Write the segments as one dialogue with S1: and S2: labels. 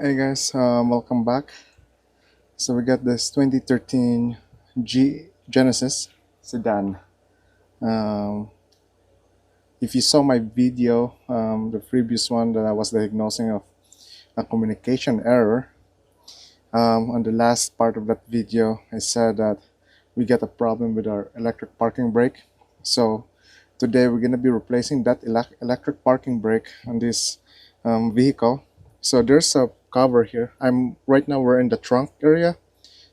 S1: Hey guys, welcome back. So we got this 2013 Genesis Sedan. Um, if you saw my video, the previous one that I was diagnosing of a communication error, on the last part of that video, I said that we got a problem with our electric parking brake. So today we're gonna be replacing that electric parking brake on this vehicle. So there's a cover here. Right now we're in the trunk area.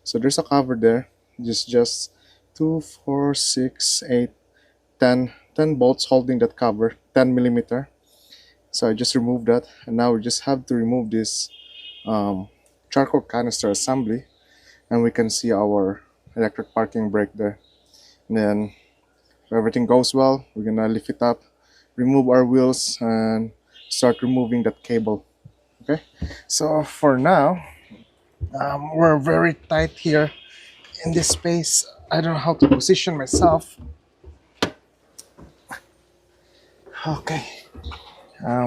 S1: So there's a cover there. Just 2, 4, 6, 8, 10 bolts holding that cover, 10 millimeter. So I just removed that, and now we just have to remove this um, charcoal canister assembly, and we can see our electric parking brake there. And then if everything goes well, we're gonna lift it up, remove our wheels, and start removing that cable. Okay. So for now, we're very tight here in this space. I don't know how to position myself. Okay,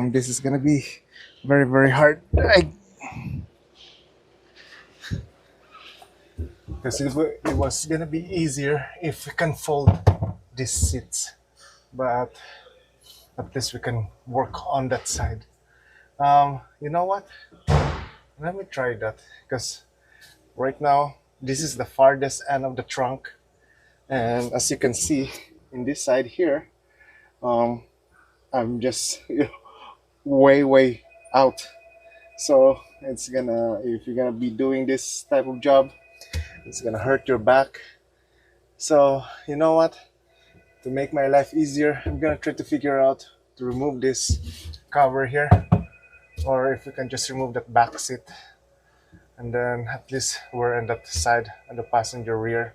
S1: this is gonna be very hard. Because it was gonna be easier if we can fold these seats, but at least we can work on that side. You know what? Let me try that, because right now this is the farthest end of the trunk, and as you can see in this side here, I'm just way out. So it's gonna, if you're gonna be doing this type of job, it's gonna hurt your back. So you know what, to make my life easier, I'm gonna try to figure out to remove this cover here, or if we can just remove that back seat, and then at least we're on that side, on the passenger rear,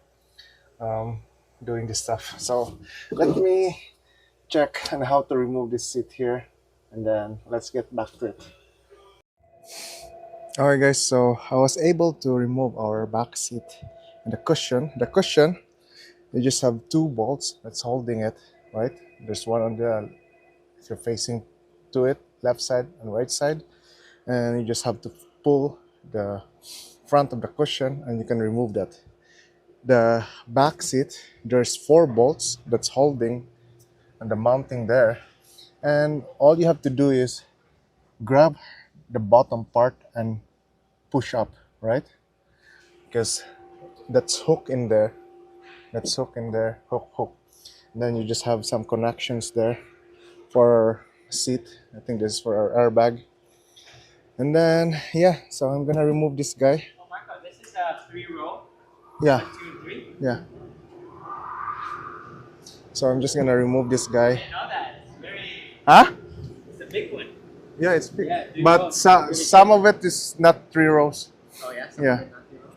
S1: doing this stuff. So let me check on how to remove this seat here, and then let's get back to it. Alright guys, so I was able to remove our back seat and the cushion. You just have two bolts that's holding it, right? There's one on the, if you're facing to it, left side and right side, and you just have to pull the front of the cushion and you can remove that. The back seat, there's four bolts that's holding and the mounting there, and all you have to do is grab the bottom part and push up, right? Because that's hook in there, hook. And then you just have some connections there for seat. I think this is for our airbag. And then yeah, so I'm gonna remove this guy.
S2: Oh my god, this is a 3 row.
S1: Yeah,
S2: 1, 2, 3.
S1: yeah. So I'm just gonna remove this
S2: I
S1: guy.
S2: didn't know that. It's very.
S1: Huh?
S2: It's a big one.
S1: Yeah, it's big.
S2: Yeah, 3
S1: But
S2: rows.
S1: some of it is not 3 rows.
S2: Oh yeah.
S1: Yeah.
S2: Not 3 row.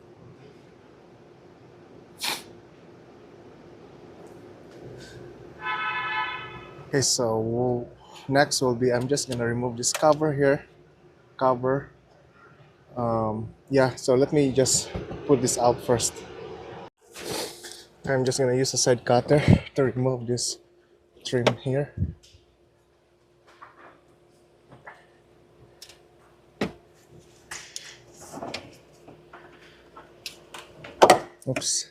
S1: Okay, so next will be, I'm just gonna remove this cover here. Cover. Yeah, so let me just put this out first. I'm just gonna use a side cutter to remove this trim here. Oops.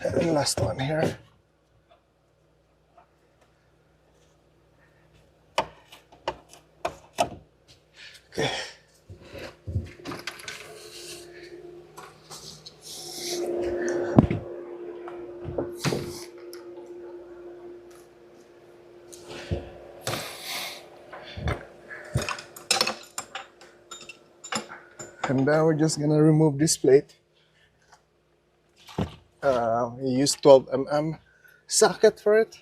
S1: And last one here. Okay. And then we're just gonna remove this plate. We use 12 mm socket for it.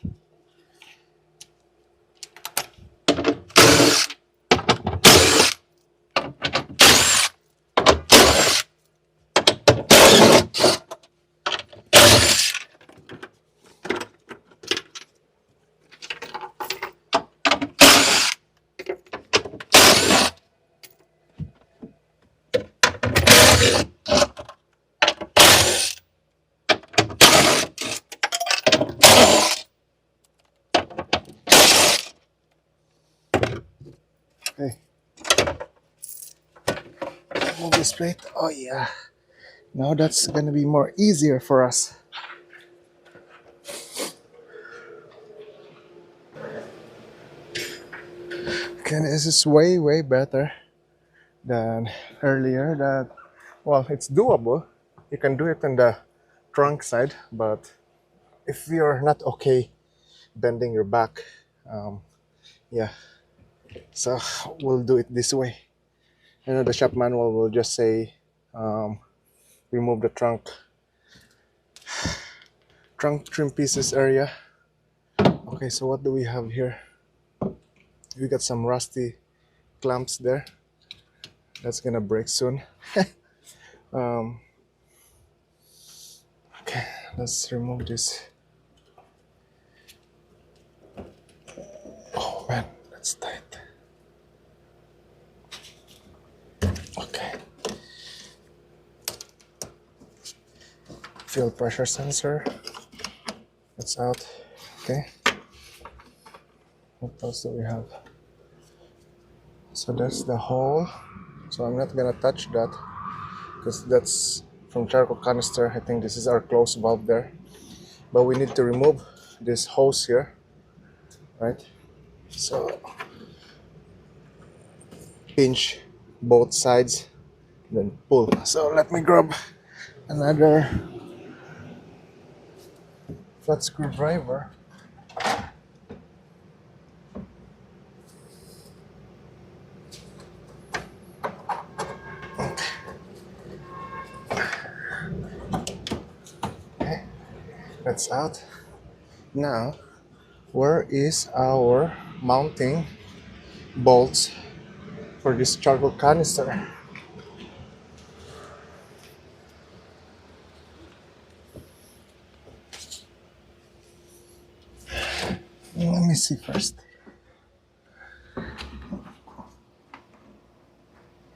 S1: Okay, move this plate. Oh yeah. Now that's gonna be more easier for us. Okay, this is way better than earlier. That, well, it's doable. You can do it on the trunk side, but if you're not okay bending your back, yeah, so we'll do it this way. You know, the shop manual will just say remove the trunk trim pieces area. Okay, so what do we have here? We got some rusty clamps there. That's gonna break soon. um, okay, let's remove this. Oh man, that's tight. Okay, fuel pressure sensor. That's out. Okay, what else do we have? So that's the hole. So I'm not gonna touch that because that's from charcoal canister. I think this is our close valve there. But we need to remove this hose here, right? So pinch both sides, then pull. So let me grab another flat screwdriver. Okay, that's out. Now, where is our mounting bolts for this charcoal canister? Let me see first.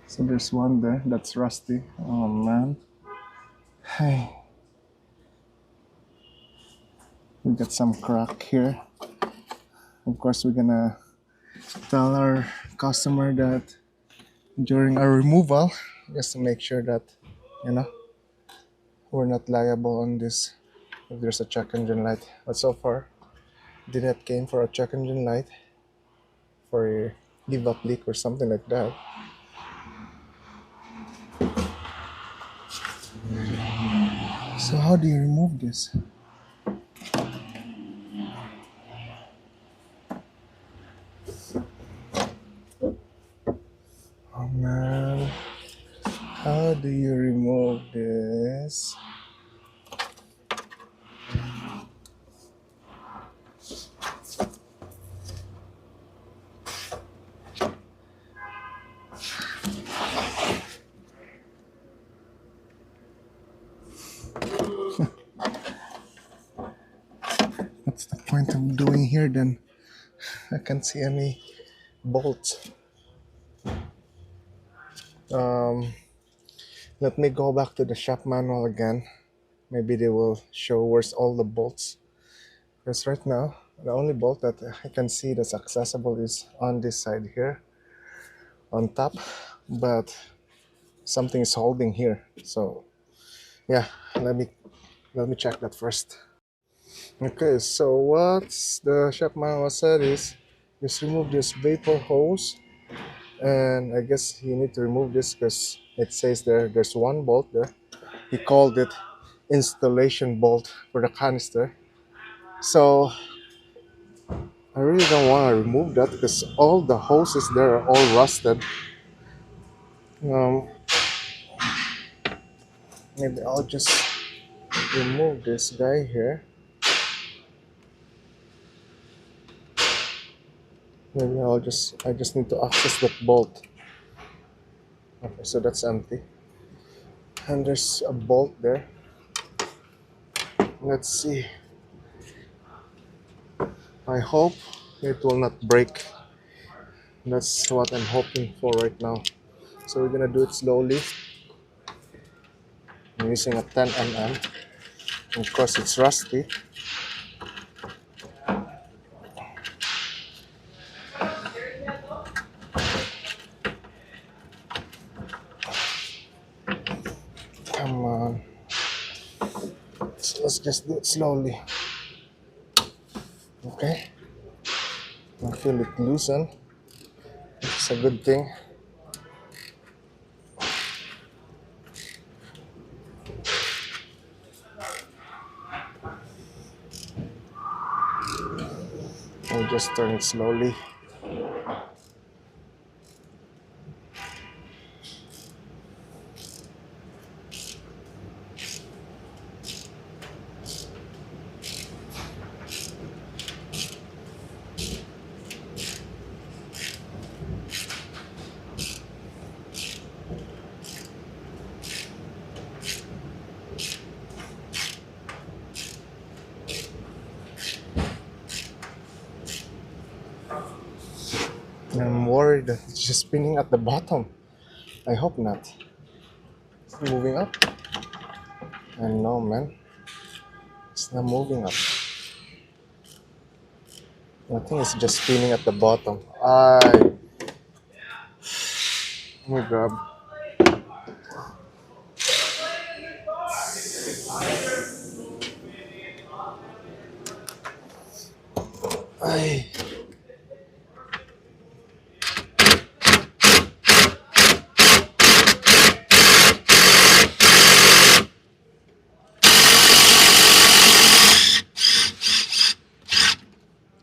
S1: So there's one there that's rusty. Oh man. Hey, we got some crack here. Of course, we're gonna tell our customer that during our removal, just to make sure that, you know, we're not liable on this if there's a check engine light. But so far, did not came for a check engine light for a give up leak or something like that. So how do you remove this? Oh man, how do you remove this? What's the point of doing here then? I can't see any bolts. Um, Let me go back to the shop manual again. Maybe they will show where's all the bolts. Because right now, the only bolt that I can see that's accessible is on this side here, on top. But something is holding here. So yeah, let me check that first. Okay, so what's the shop manual said is just remove this vapor hose, and I guess you need to remove this because it says there's one bolt there. He called it installation bolt for the canister. So I really don't want to remove that because all the hoses there are all rusted. Um, Maybe I'll just remove this guy here. Maybe I just need to access that bolt. Okay, so that's empty. And there's a bolt there. Let's see. I hope it will not break. That's what I'm hoping for right now. So we're gonna do it slowly. I'm using a 10 mm. Of course, it's rusty. just do it slowly. Okay, I feel it loosen. It's a good thing. I'll just turn it slowly. I'm worried that it's just spinning at the bottom. I hope not. It's moving up. I know, man. It's not moving up. I think it's just spinning at the bottom. Let me grab. Ay.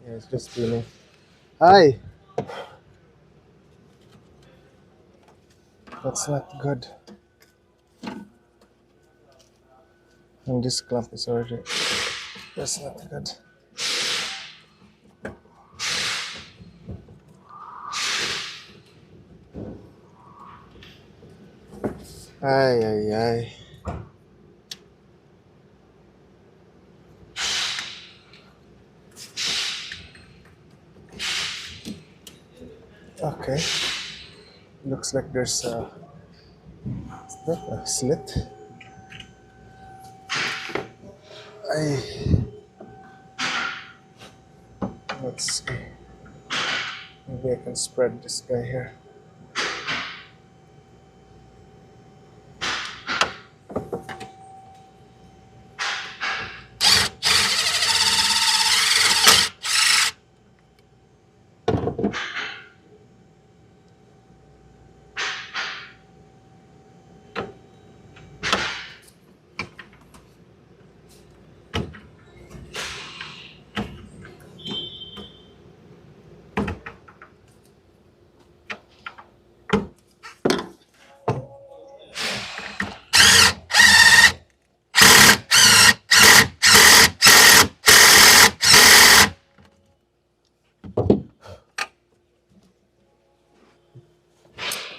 S1: Yeah, it's just spinning. Hi. That's not good. And this clamp is already. That's not good. Ay, ay, ay. Okay. Looks like there's a slit. Ay. Let's see. Maybe I can spread this guy here.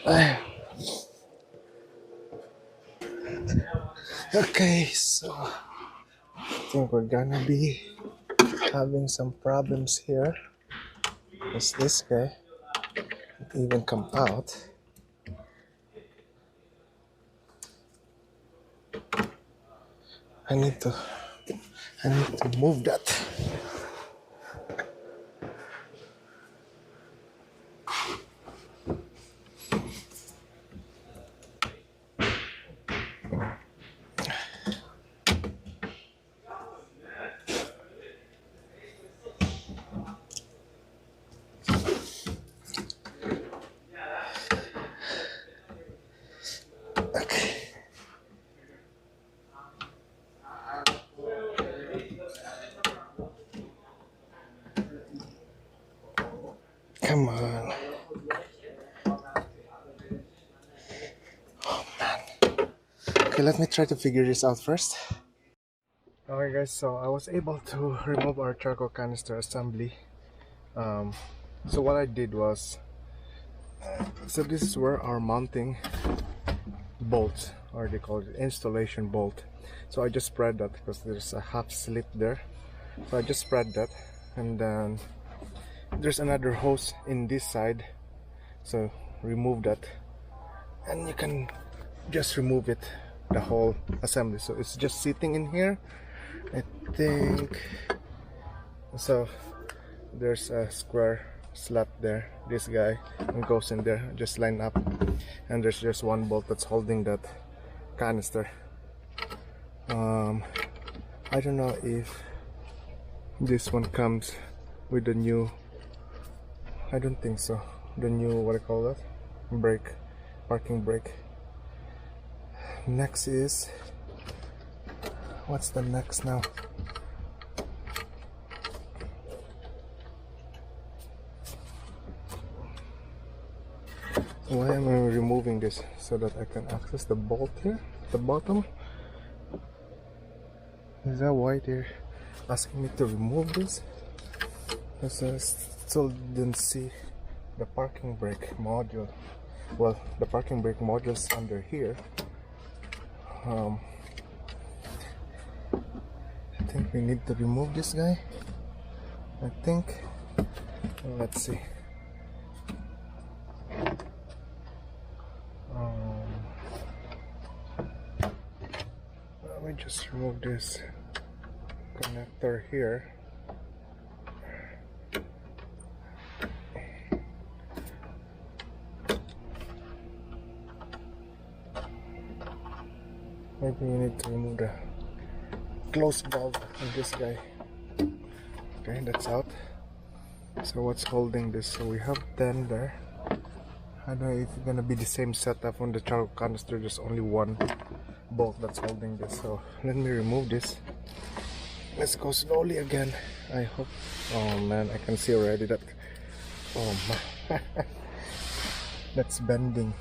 S1: Ay. Okay, so I think we're gonna be having some problems here. Because this guy it even come out. I need to move that. Okay. Come on. Okay, let me try to figure this out first. Alright guys, so I was able to remove our charcoal canister assembly. So what I did was, so this is where our mounting bolt, or they call it installation bolt. So I just spread that because there's a half slit there. So I just spread that, and then there's another hose in this side. So remove that, and you can just remove it, the whole assembly. So it's just sitting in here, I think. So there's a square slot there, this guy, and goes in there, just line up, and there's just one bolt that's holding that canister. I don't know if this one comes with the new, I don't think so, the new, what I call that, brake, parking brake. Next is, what's the next now? Why am I removing this? So that I can access the bolt here at the bottom? Is that why they're asking me to remove this? Because I still didn't see the parking brake module. Well, the parking brake module is under here. I think we need to remove this guy. I think. Let's see. Let me just remove this connector here. Maybe we need to remove the close valve of this guy. Okay, that's out. So what's holding this? So we have 10 there. I don't know if it's gonna be the same setup on the charcoal canister. There's only one bolt that's holding this. So let me remove this. Let's go slowly again. I hope. Oh man, I can see already that. Oh my, that's bending.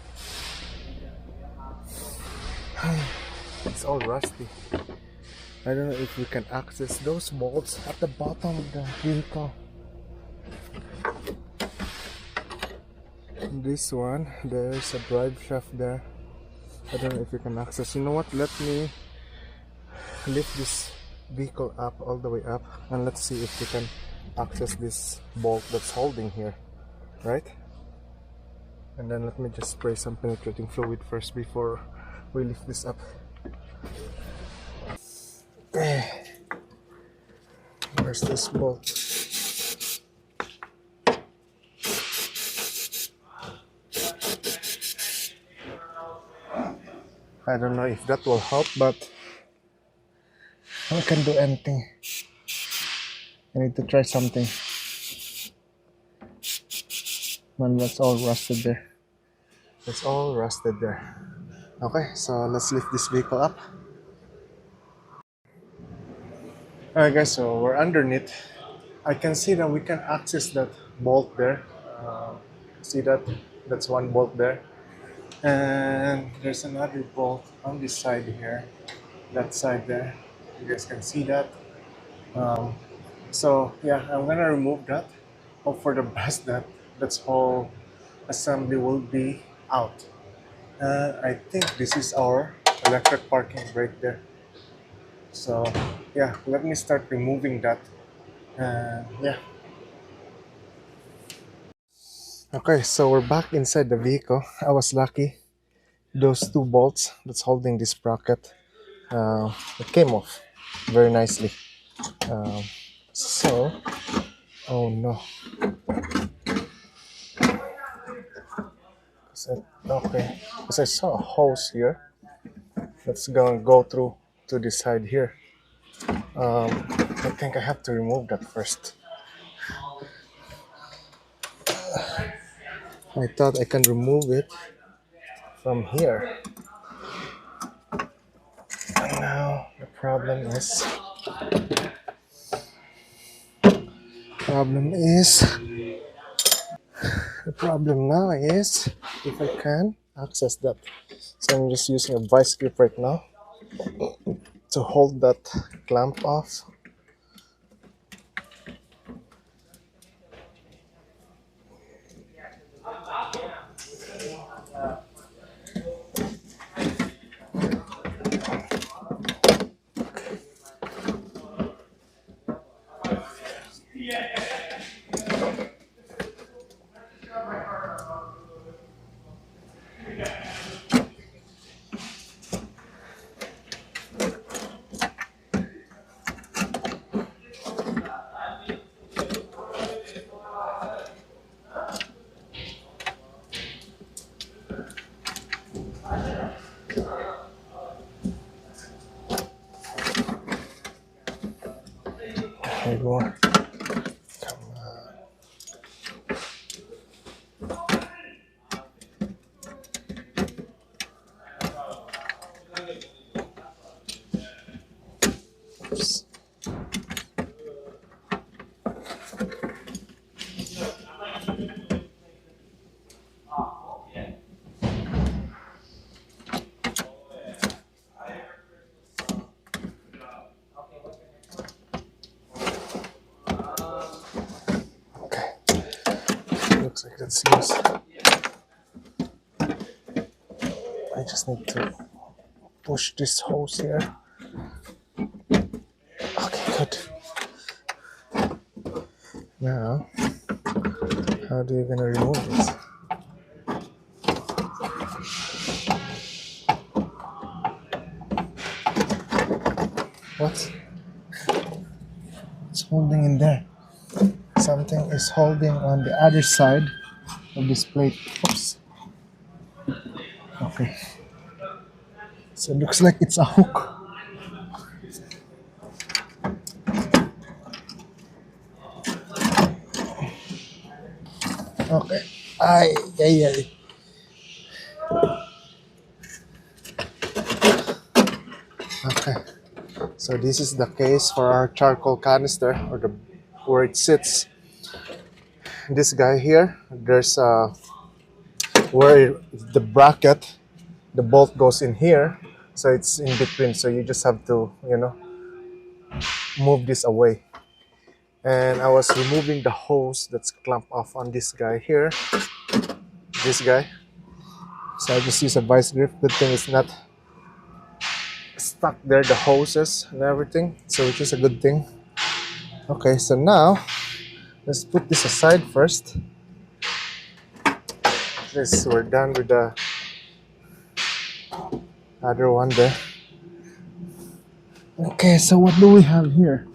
S1: It's all rusty. I don't know if we can access those bolts at the bottom of the vehicle. This one, there's a drive shaft there. I don't know if you can access. You know what? Let me lift this vehicle up all the way up and let's see if we can access this bolt that's holding here, right? And then let me just spray some penetrating fluid first before we lift this up. Where's this bolt? I don't know if that will help, but I can do anything. I need to try something. Man, that's all rusted there. It's all rusted there. Okay, so let's lift this vehicle up. Alright guys, so we're underneath. I can see that we can access that bolt there. See that? That's one bolt there. And there's another bolt on this side here. That side there. You guys can see that. So yeah, I'm gonna remove that. Hope for the best that that's whole assembly will be out. I think this is our electric parking brake there. So yeah, let me start removing that. Yeah. Okay, so we're back inside the vehicle. I was lucky. Those two bolts that's holding this bracket, it came off very nicely. So, oh no. Okay, because I saw a hose here. Let's go through to this side here. I think I have to remove that first. I thought I can remove it from here. And now the problem is the problem now is if I can access that. So I'm just using a vice grip right now to hold that clamp off. Need more. Come on. Oops. Okay. Looks like that's loose. I just need to push this hose here. Okay, good. Now, how do you gonna remove this? What's holding in there? Something is holding on the other side of this plate. Oops. Okay. So it looks like it's a hook. Okay. Ay, ay, ay. Okay. So this is the case for our charcoal canister, or the where it sits. This guy here, there's where the bracket, the bolt goes in here, so it's in between. So you just have to, move this away. And I was removing the hose that's clamped off on this guy here, this guy. So I just use a vice grip. Good thing it's not stuck there, the hoses and everything. So which is a good thing. Okay, so now let's put this aside first. This, we're done with the other one there. Okay, so what do we have here?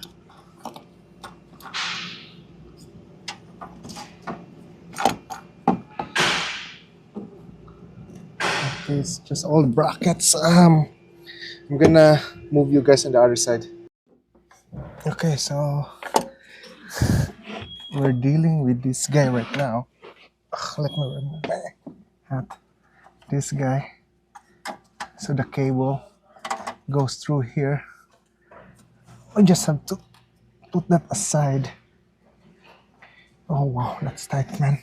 S1: Okay, it's just all brackets. I'm gonna move you guys on the other side. Okay, so we're dealing with this guy right now. Let me remove my hat. This guy. So the cable goes through here. I just have to put that aside. Oh wow, that's tight, man.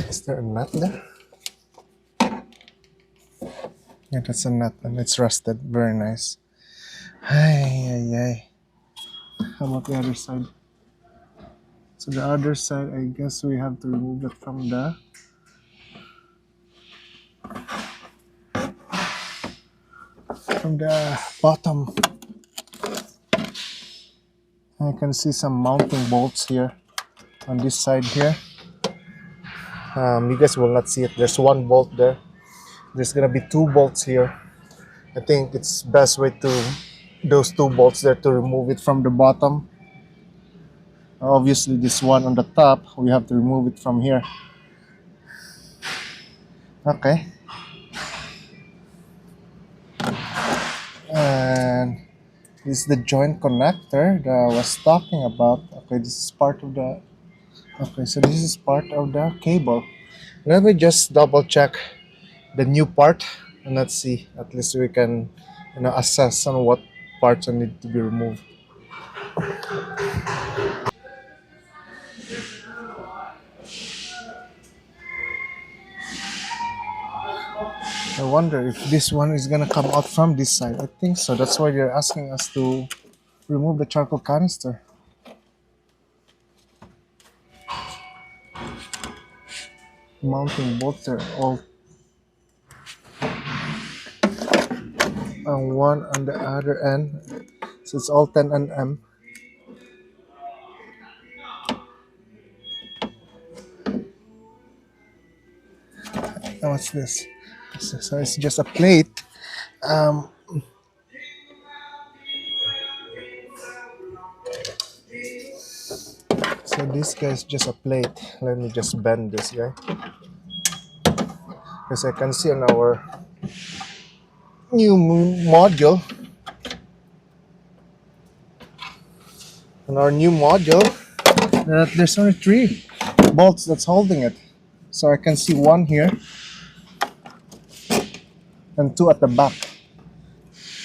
S1: Is there a nut there? Yeah, that's a nut and it's rusted. Very nice. Ay, ay, ay. How about the other side? So the other side, I guess we have to remove it from the bottom. I can see some mounting bolts here on this side here. You guys will not see it. There's one bolt there. There's gonna be two bolts here. I think it's best way to those two bolts there to remove it from the bottom. Obviously, this one on the top, we have to remove it from here. Okay. And this is the joint connector that I was talking about. Okay, this is part of the. Okay, so this is part of the cable. Let me just double check the new part, and let's see. At least we can, assess on what parts need to be removed. I wonder if this one is gonna come out from this side. I think so. That's why they're asking us to remove the charcoal canister. Mounting bolts are all on one on the other end. So it's all 10 nm. Now what's this? So it's just a plate. So this guy is just a plate. Let me just bend this guy. As I can see on our new module, on our new module that there's only 3 bolts that's holding it. So I can see 1 here and 2 at the back.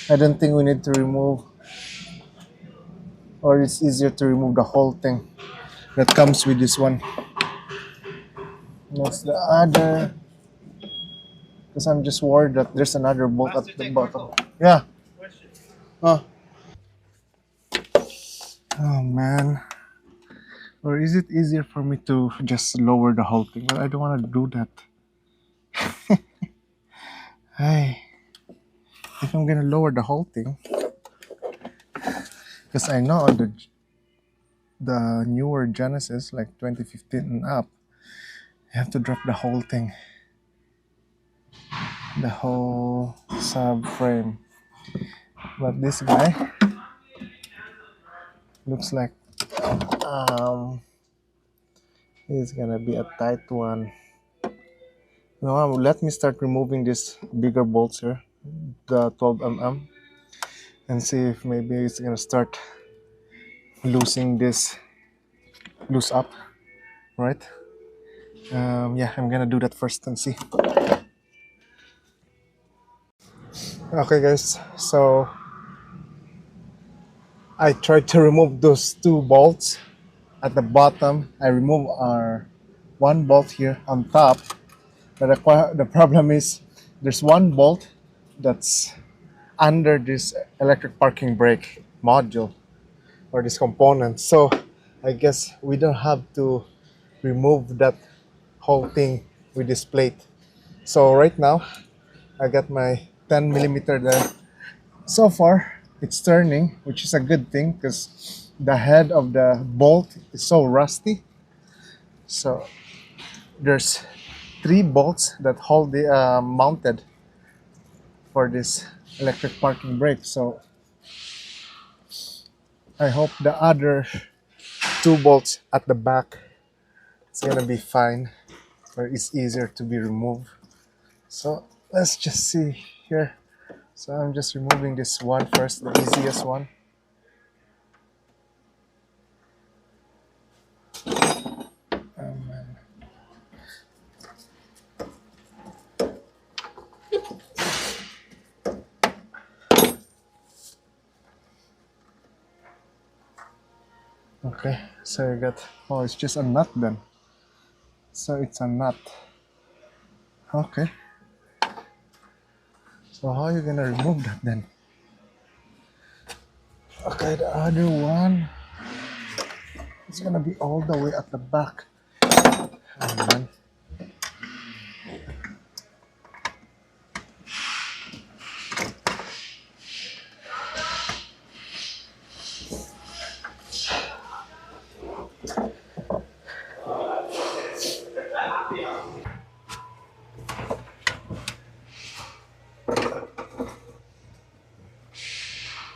S1: I don't think we need to remove, or it's easier to remove the whole thing that comes with this one. That's the other, because I'm just worried that there's another bolt
S2: Master,
S1: at the
S2: take
S1: bottom.
S2: Marco.
S1: Yeah.
S2: Question.
S1: Oh. Oh man. Or is it easier for me to just lower the whole thing? Well, I don't want to do that. Hey, if I'm gonna lower the whole thing, because I know the newer Genesis, like 2015 and up, you have to drop the whole thing, the whole subframe. But this guy looks like he's gonna be a tight one. No, let me start removing these bigger bolts here, the 12 and see if maybe it's gonna start losing this, loose up, right? Yeah, I'm gonna do that first and see. Okay, guys, so I tried to remove those 2 bolts at the bottom. I remove our 1 bolt here on top, but the problem is there's 1 bolt that's under this electric parking brake module or this component. So I guess we don't have to remove that whole thing with this plate. So right now I got my 10 millimeter there. So far it's turning, which is a good thing because the head of the bolt is so rusty. So there's 3 bolts that hold the mounted for this electric parking brake. So I hope the other 2 bolts at the back, it's gonna be fine, or it's easier to be removed. So let's just see here. So I'm just removing this one first, the easiest one. Okay, so you got, oh, it's just a nut then. So it's a nut. Okay. So how are you gonna remove that then? Okay, the other one is gonna be all the way at the back. Oh, man.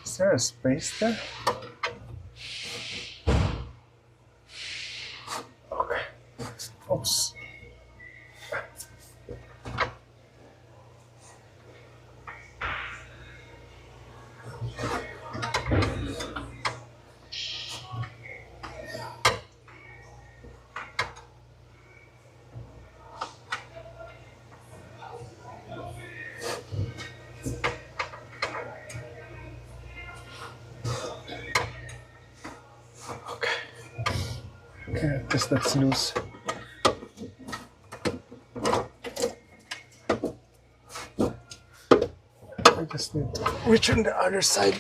S1: Is there a space there? Okay. Oops. Okay, I guess that's loose. I just need to reach on the other side.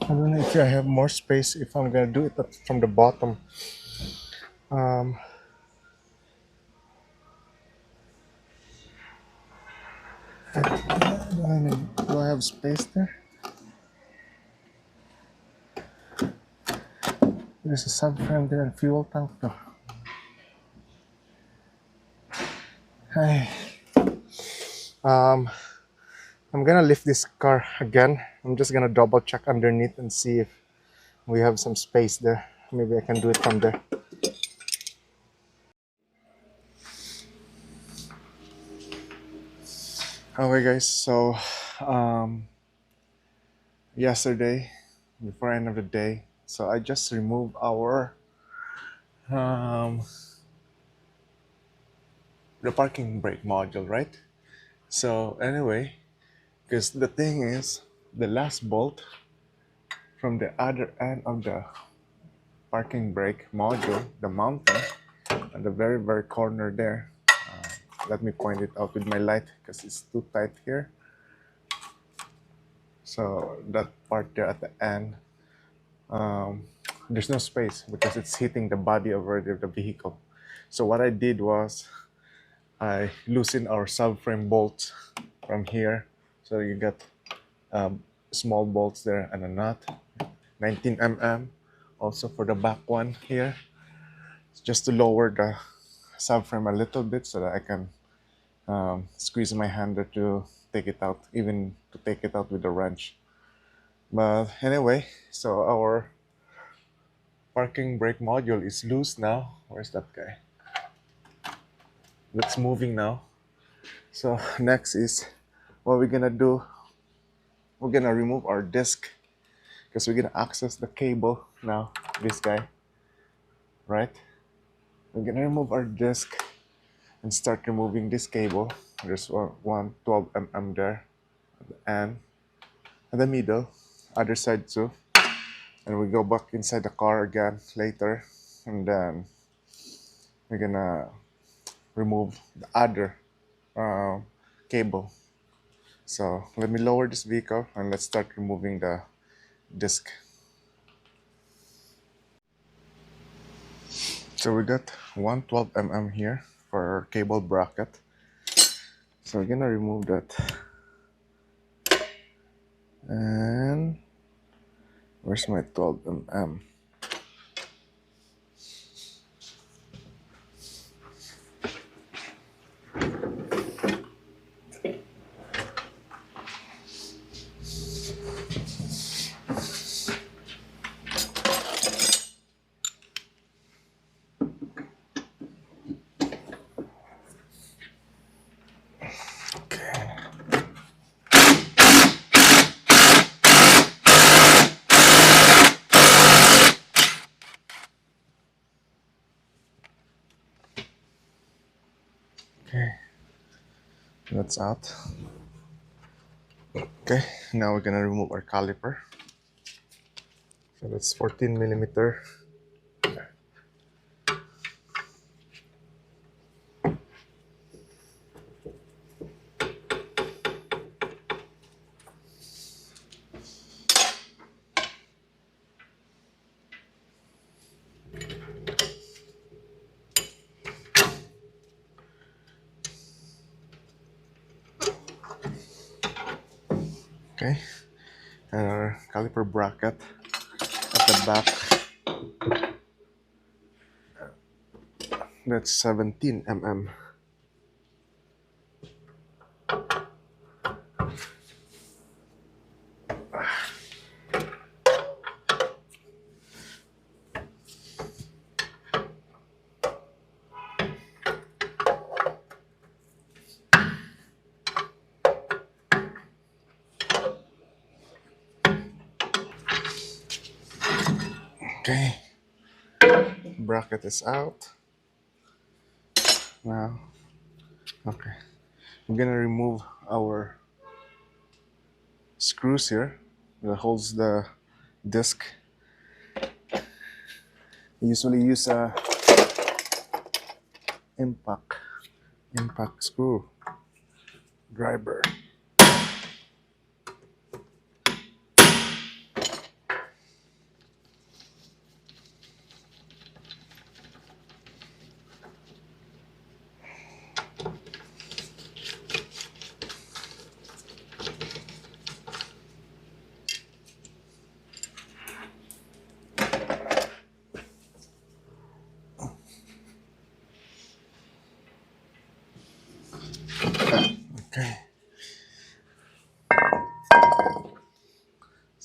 S1: I don't know if I have more space if I'm gonna do it from the bottom. Um, do I have space there? There's a subframe there and fuel tank to. Hey. Um, I'm gonna lift this car again. I'm just gonna double check underneath and see if we have some space there. Maybe I can do it from there. Okay guys, so yesterday, before end of the day, so I just removed our um, the parking brake module, right? So anyway, because the thing is, the last bolt from the other end of the parking brake module, the mounting, at the very corner there. Let me point it out with my light because it's too tight here. So that part there at the end, um, there's no space because it's hitting the body of the vehicle. So what I did was I loosened our subframe bolts from here. So you got small bolts there and a nut, 19 mm. Also for the back one here, just to lower the subframe a little bit so that I can squeeze my hand there to take it out, even to take it out with the wrench. But anyway, so our parking brake module is loose now. Where's that guy? That's moving now. So next is what we're gonna do. We're gonna remove our disc because we're gonna access the cable now. This guy, right? We're gonna remove our disc and start removing this cable. There's one 12 mm there, and in the middle, other side too. And we go back inside the car again later, and then we're gonna remove the other uh, cable. So let me lower this vehicle and let's start removing the disc. So we got one 12 mm here for our cable bracket. So we're gonna remove that. And where's my 12 mm? Okay, that's out. Okay, now we're gonna remove our caliper. So that's 14 millimeter. Okay, and our caliper bracket at the back, that's 17 mm. Okay, bracket is out now. Okay, we're gonna remove our screws here that holds the disc. I usually use a impact screw driver.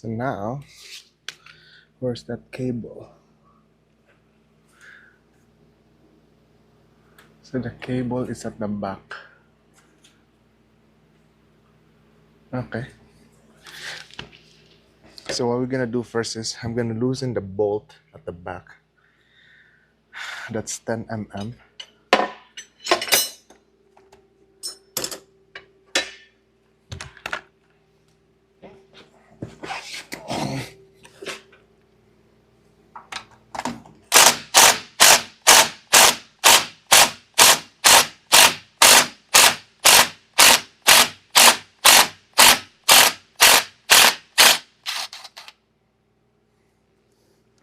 S1: So now, where's that cable? So the cable is at the back. Okay. So what we're gonna do first is I'm gonna loosen the bolt at the back. That's 10 mm.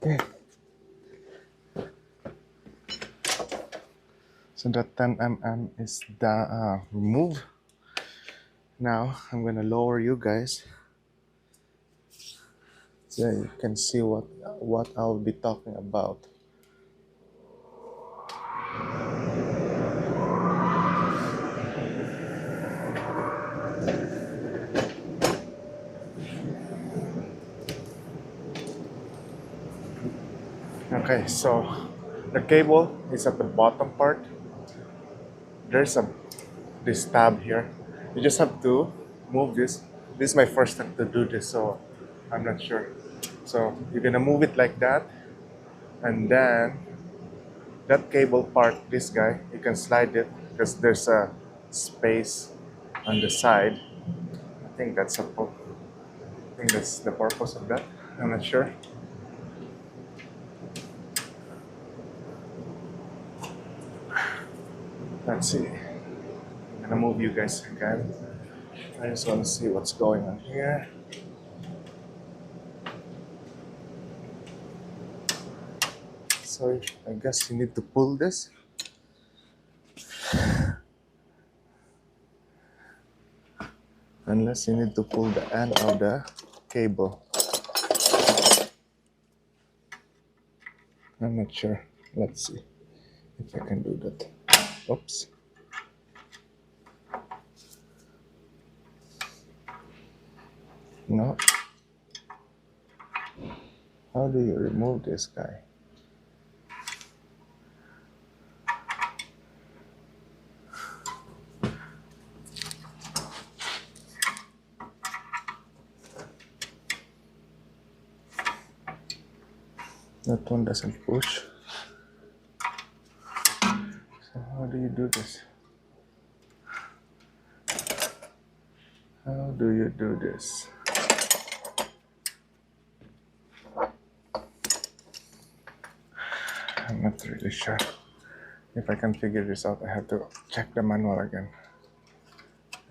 S1: Okay. So that 10 mm is removed. Now I'm gonna lower you guys so you can see what I'll be talking about. Okay, so the cable is at the bottom part. There's this tab here. You just have to move this. This is my first time to do this, so I'm not sure. So you're gonna move it like that, and then that cable part, this guy, you can slide it because there's a space on the side. I think that's the purpose of that. I'm not sure. Let's see. I'm gonna move you guys again. I just want to see what's going on here. So I guess you need to pull this. Unless you need to pull the end of the cable. I'm not sure. Let's see if I can do that. Oops. No. How do you remove this guy? That one doesn't push. So how do you do this? How do you do this? I'm not really sure. If I can figure this out, I have to check the manual again.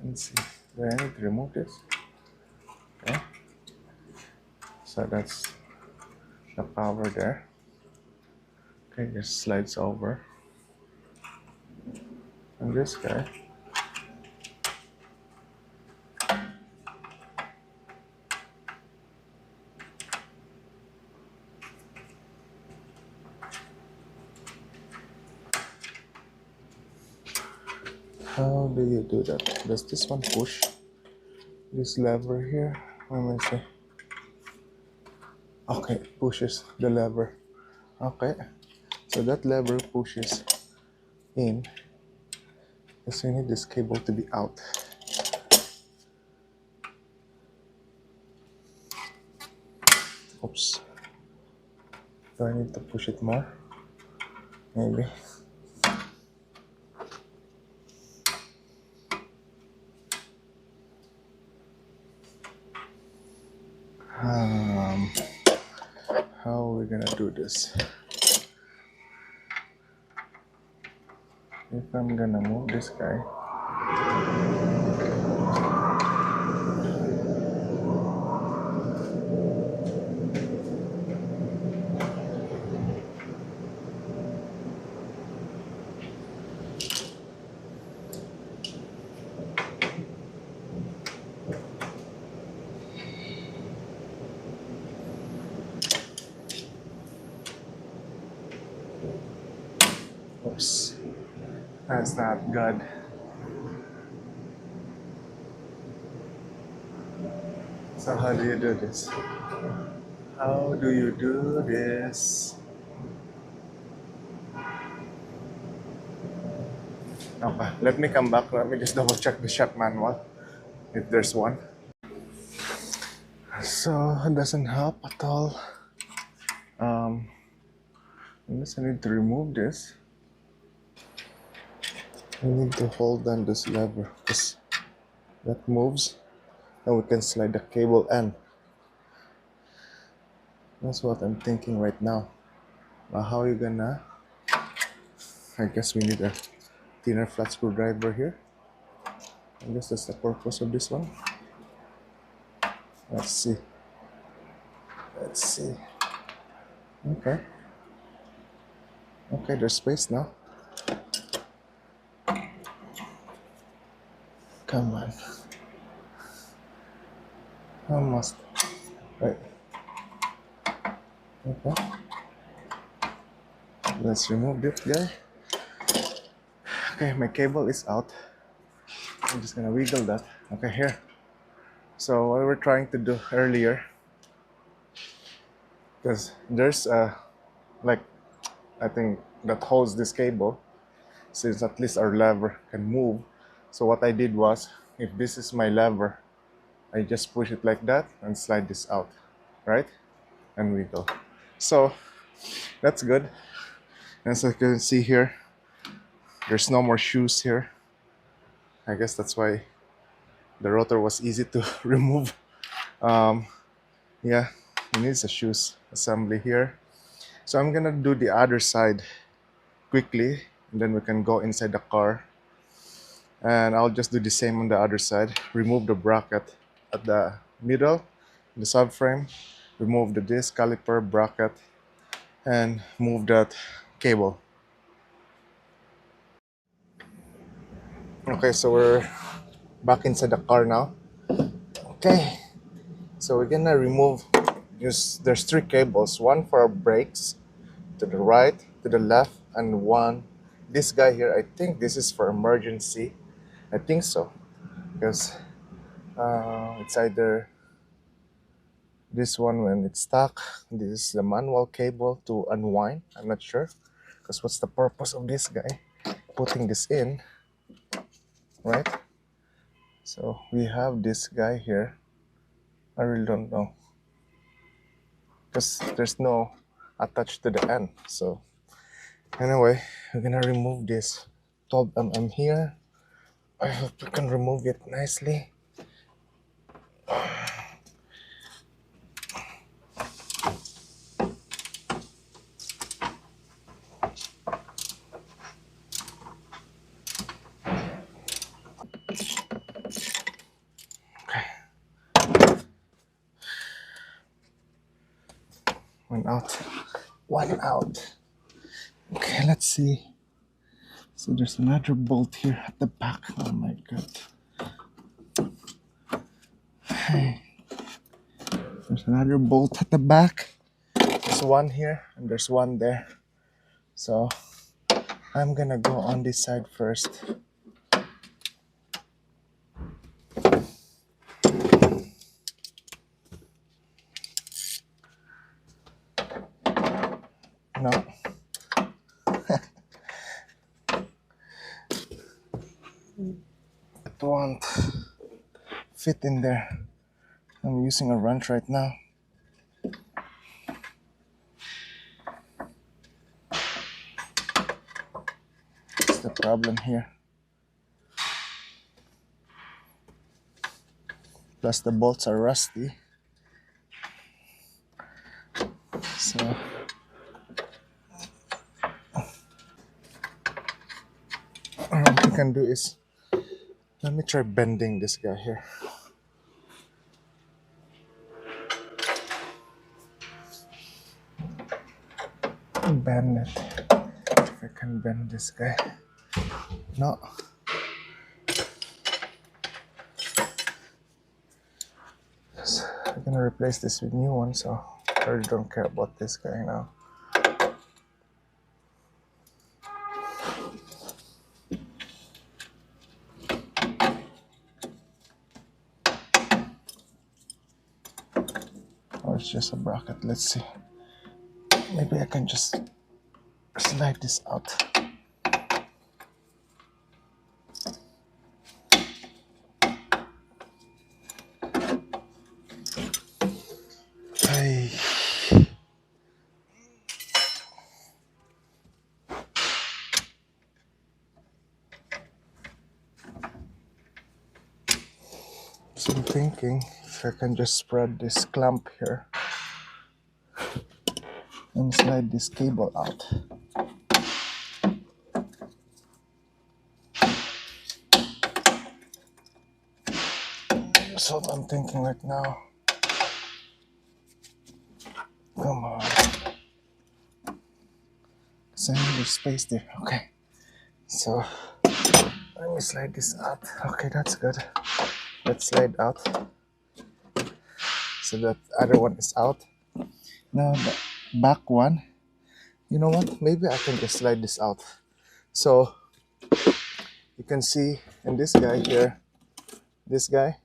S1: Let's see. Do I need to remove this? Okay. So that's the power there. Okay, just slides over. And this guy. How do you do that? Does this one push this lever here? Let me see. Okay, it pushes the lever. Okay, so that lever pushes in. Because we need this cable to be out. Oops. Do I need to push it more? Maybe. How are we gonna do this? If I'm gonna move this guy, oops, that's not good. So So how do you do this? How do you do this? Okay, let me come back. Let me just double check the shop manual if there's one. So it doesn't help at all. Unless I need to remove this. I need to hold down this lever because that moves and we can slide the cable in. That's what I'm thinking right now. How are you gonna? I guess we need a thinner flat screwdriver here. I guess that's the purpose of this one. Let's see. Let's see. Okay. Okay, there's space now. Come on. Almost. Right. Okay. Let's remove this guy. Okay, my cable is out. I'm just gonna wiggle that. Okay, here. So what we're trying to do earlier, because there's a like I think that holds this cable, since at least our lever can move. So what I did was, if this is my lever, I just push it like that and slide this out, right? And wiggle. So that's good. As you can see here, there's no more shoes here. I guess that's why the rotor was easy to remove. Yeah, it needs a shoes assembly here. So I'm gonna do the other side quickly, and then we can go inside the car. And I'll just do the same on the other side. Remove the bracket at the middle, the subframe. Remove the disc caliper bracket, and move that cable. Okay, so we're back inside the car now. Okay, so we're gonna remove there's three cables, one for our brakes, to the right, to the left, and one, this guy here, I think this is for emergency. I think so, because it's either this one when it's stuck, this is the manual cable to unwind. I'm not sure, because what's the purpose of this guy putting this in, right? So we have this guy here. I really don't know, because there's no attached to the end. So anyway, we're gonna remove this 12 mm here. I hope we can remove it nicely. Okay, one out, one out. Okay, let's see. So there's another bolt here at the back. Oh my god. Hey. There's another bolt at the back. There's one here and there's one there. So I'm gonna go on this side first. No. It won't fit in there. I'm using a wrench right now. That's the problem here. Plus the bolts are rusty. So what we can do is, let me try bending this guy here. Bend it. If I can bend this guy. No. So I'm gonna replace this with new one, so I really don't care about this guy now. just a bracket. Let's see. Maybe I can just slide this out. Ay. So I'm thinking if I can just spread this clamp here and slide this cable out. That's what I'm thinking right now. Come on. So there's space there. Okay. So let me slide this out. Okay, that's good. Let's slide out. So that other one is out. Now the back one. You know what? Maybe I can just slide this out. So you can see in this guy here, this guy.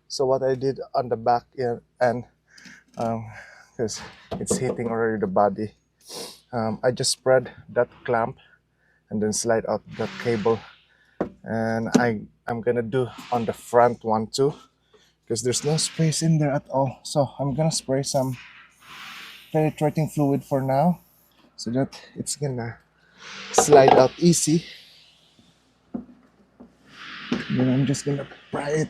S1: So what I did on the back end, because it's hitting already the body, I just spread that clamp and then slide out that cable. And I'm gonna do on the front one too, because there's no space in there at all. So I'm gonna spray some penetrating fluid for now, so that it's gonna slide out easy. Then I'm just gonna pry it.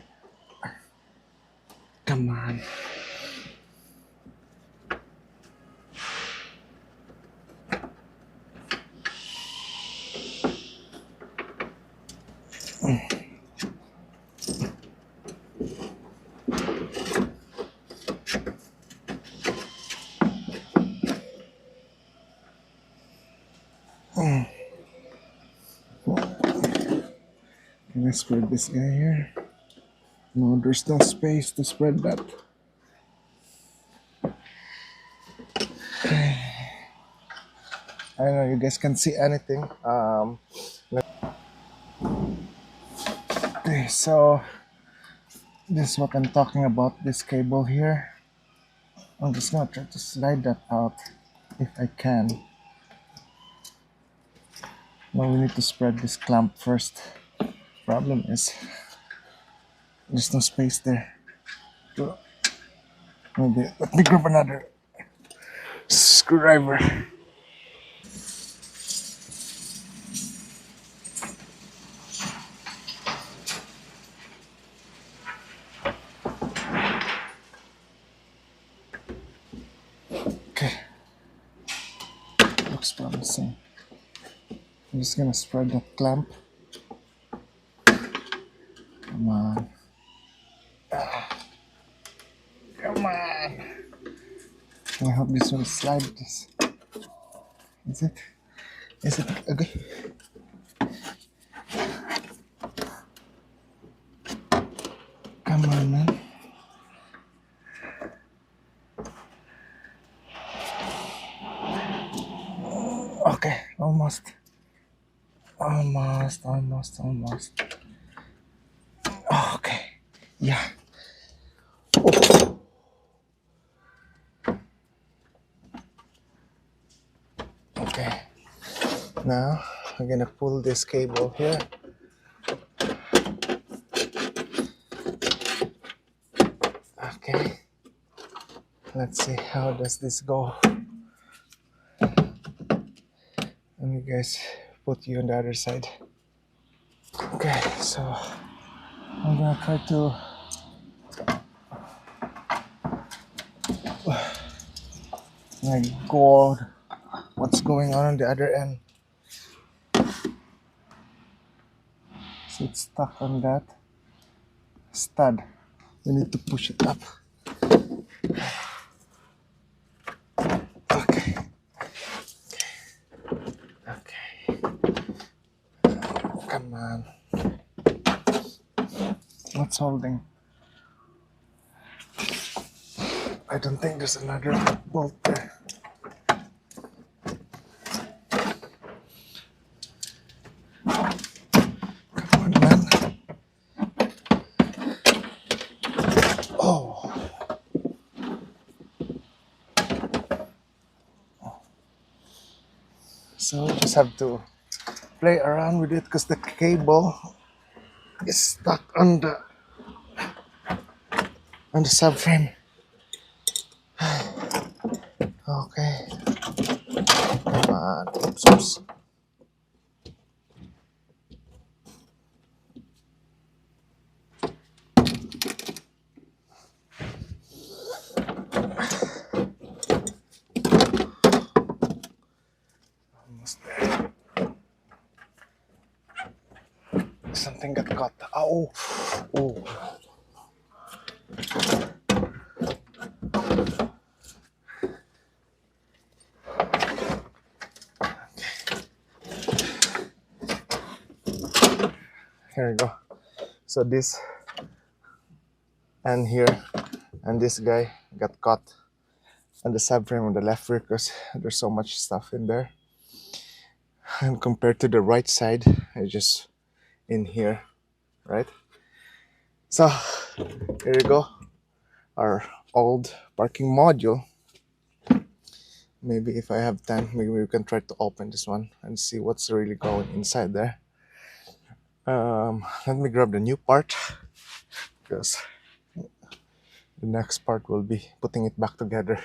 S1: Come on. Can I spread this guy here? No, there's no space to spread that. I don't know, you guys can see anything. Okay, so this is what I'm talking about, this cable here. I'm just gonna try to slide that out if I can. Now we need to spread this clamp first. Problem is, there's no space there. So, maybe, let me grab another screwdriver. Okay, looks promising. I'm just gonna spread that clamp. Come on. Come on. I hope this will slide this. Is it? Is it okay? Come on, man. Okay, almost. Almost. Okay, yeah. Oh. Okay, now I'm gonna pull this cable here. Okay, let's see how does this go. Let me guys put you on the other side. Okay, so I'm gonna try to my god, what's going on the other end? So it's stuck on that stud. We need to push it up. Okay. Come on. What's holding? I don't think there's another bolt there. Come on, man. Oh. So we just have to play around with it because the cable is stuck on the subframe. Okay, come on. Oops, oops. Almost there. Something got caught. Oh, oh. Here we go. So this and here and this guy got caught on the subframe on the left rear because there's so much stuff in there. And compared to the right side, it's just in here, right? So here you go, our old parking module. Maybe if I have time, maybe we can try to open this one and see what's really going inside there. Let me grab the new part because the next part will be putting it back together.